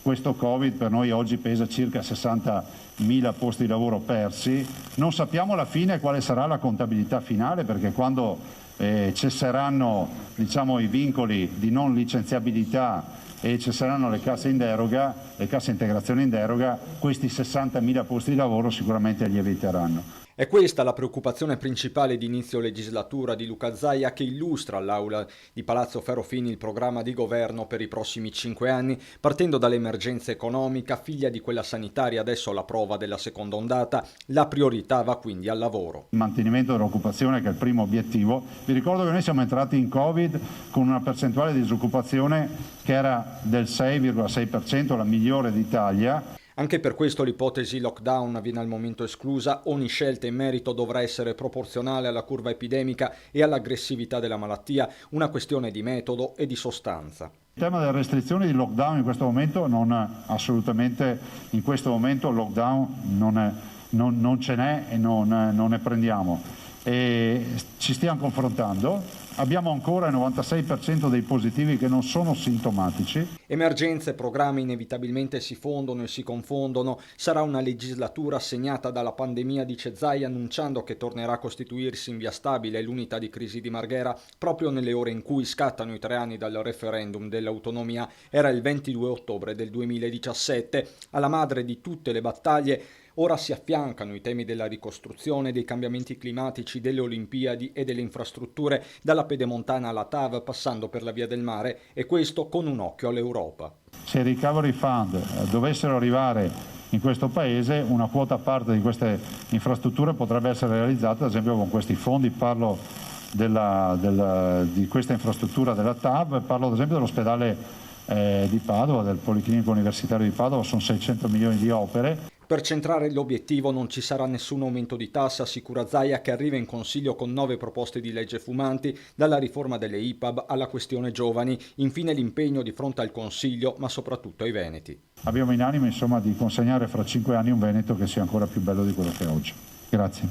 questo Covid per noi oggi pesa circa 60.000 posti di lavoro persi. Non sappiamo alla fine quale sarà la contabilità finale, perché quando cesseranno, diciamo, i vincoli di non licenziabilità e cesseranno le casse in deroga, le casse integrazione in deroga, questi 60.000 posti di lavoro sicuramente lieviteranno. È questa la preoccupazione principale di inizio legislatura di Luca Zaia, che illustra all'aula di Palazzo Ferrofini il programma di governo per i prossimi 5 anni, partendo dall'emergenza economica, figlia di quella sanitaria, adesso la prova della seconda ondata. La priorità va quindi al lavoro. Il mantenimento dell'occupazione, che è il primo obiettivo. Vi ricordo che noi siamo entrati in Covid con una percentuale di disoccupazione che era del 6,6%, la migliore d'Italia. Anche per questo l'ipotesi lockdown viene al momento esclusa. Ogni scelta in merito dovrà essere proporzionale alla curva epidemica e all'aggressività della malattia, una questione di metodo e di sostanza. Il tema delle restrizioni di lockdown in questo momento assolutamente in questo momento il lockdown non ce n'è e non ne prendiamo. E ci stiamo confrontando. Abbiamo ancora il 96% dei positivi che non sono sintomatici. Emergenze e programmi inevitabilmente si fondono e si confondono. Sarà una legislatura segnata dalla pandemia, dice Zaia, annunciando che tornerà a costituirsi in via stabile l'unità di crisi di Marghera proprio nelle ore in cui scattano i 3 anni dal referendum dell'autonomia. Era il 22 ottobre del 2017. Alla madre di tutte le battaglie ora si affiancano i temi della ricostruzione, dei cambiamenti climatici, delle Olimpiadi e delle infrastrutture, dalla Pedemontana alla TAV, passando per la Via del Mare, e questo con un occhio all'Europa. Se i recovery fund dovessero arrivare in questo paese, una quota parte di queste infrastrutture potrebbe essere realizzata, ad esempio con questi fondi. Parlo di questa infrastruttura della TAV, parlo ad esempio dell'ospedale di Padova, del Policlinico Universitario di Padova, sono 600 milioni di opere. Per centrare l'obiettivo non ci sarà nessun aumento di tassa, assicura Zaia, che arriva in Consiglio con 9 proposte di legge fumanti, dalla riforma delle IPAB alla questione giovani, infine l'impegno di fronte al Consiglio, ma soprattutto ai veneti. Abbiamo in animo insomma di consegnare fra 5 anni un Veneto che sia ancora più bello di quello che è oggi. Grazie.